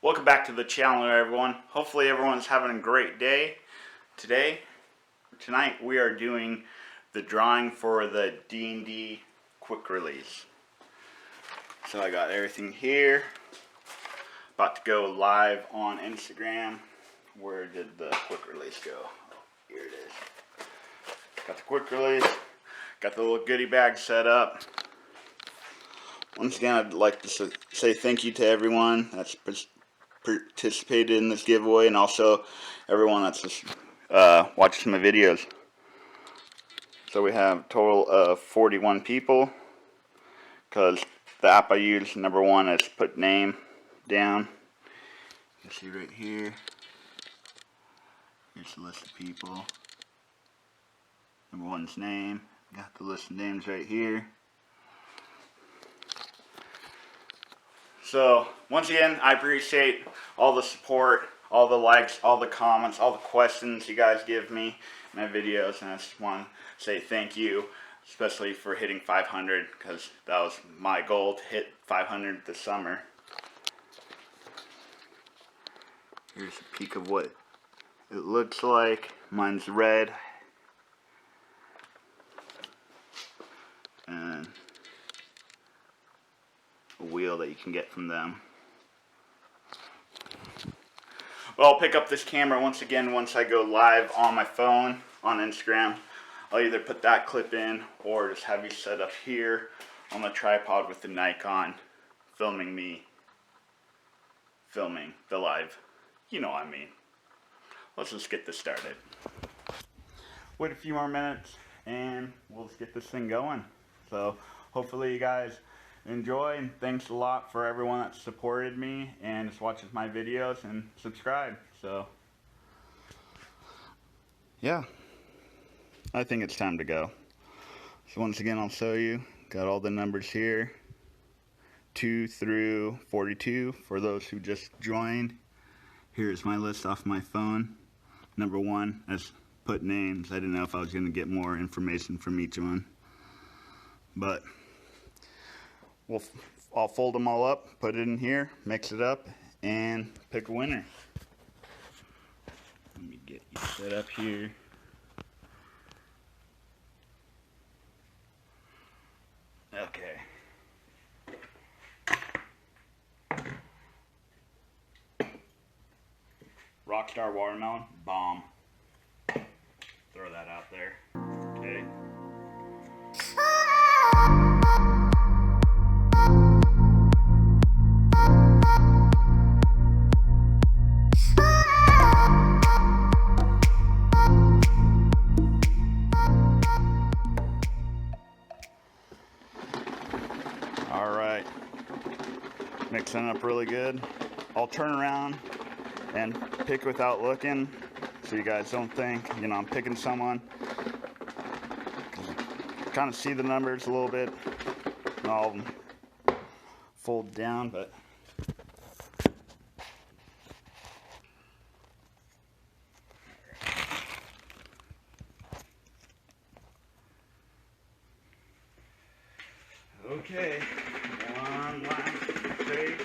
Welcome back to the channel, everyone. Hopefully everyone's having a great day. Tonight we are doing the drawing for the D&D quick release. So I got everything here. About to go live on Instagram. Where did the quick release go? Oh, here it is. Got the quick release. Got the little goodie bag set up. Once again, I'd like to say thank you to everyone that's participated in this giveaway, and also everyone that's just watching my videos. So we have a total of 41 people, because the app I use, number one, is put name down. You can see right here. Here's the list of people. Number one's name. Got the list of names right here. So, once again, I appreciate all the support, all the likes, all the comments, all the questions you guys give me in my videos, and I just want to say thank you, especially for hitting 500, because that was my goal, to hit 500 this summer. Here's a peek of what it looks like. Mine's red. And a wheel that you can get from them. Well, I'll pick up this camera once again once I go live on my phone on Instagram. I'll either put that clip in or just have you set up here on the tripod with the Nikon filming me filming the live. You know what I mean. Let's just get this started. Wait a few more minutes and we'll just get this thing going. So hopefully you guys enjoy, and thanks a lot for everyone that supported me and just watches my videos and subscribe. So yeah, I think it's time to go. So once again, I'll show you. Got all the numbers here, 2 through 42 for those who just joined. Here's my list off my phone. Number one, as put names. I didn't know if I was going to get more information from each one, but I'll fold them all up, put it in here, mix it up, and pick a winner. Let me get you set up here. Okay. Rockstar Watermelon, bomb. Throw that out there. Okay. Alright, mixing up really good. I'll turn around and pick without looking, so you guys don't think, I'm picking someone. Kind of see the numbers a little bit, and I'll fold down, but okay, one last page.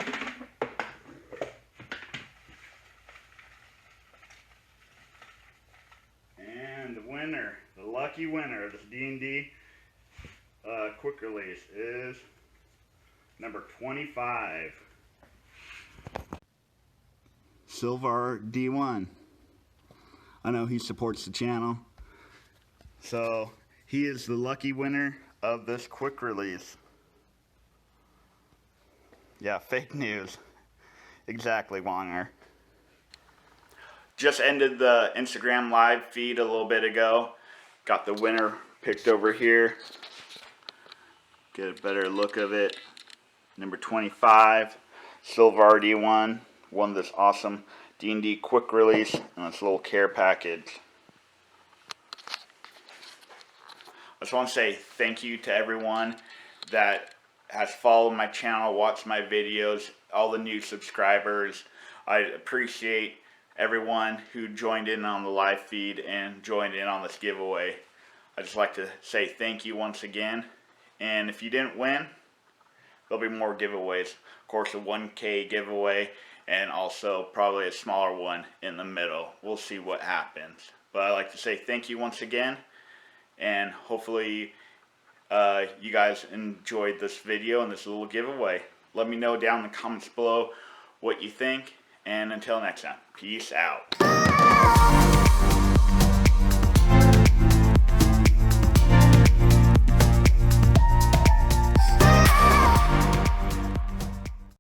And the winner, the lucky winner of this D&D quick release is number 25. Silvar D1. I know he supports the channel, so he is the lucky winner of this quick release. Yeah, fake news. Exactly, Wonger. Just ended the Instagram live feed a little bit ago. Got the winner picked over here. Get a better look of it. Number 25, Silvar D1, won this awesome D&D quick release and this little care package. I just want to say thank you to everyone that has followed my channel, watched my videos, all the new subscribers. I appreciate everyone who joined in on the live feed and joined in on this giveaway. I'd just like to say thank you once again. And if you didn't win, there'll be more giveaways. Of course, a 1K giveaway and also probably a smaller one in the middle. We'll see what happens. But I'd like to say thank you once again, and hopefully you guys enjoyed this video and this little giveaway. Let me know down in the comments below what you think, and until next time, peace out.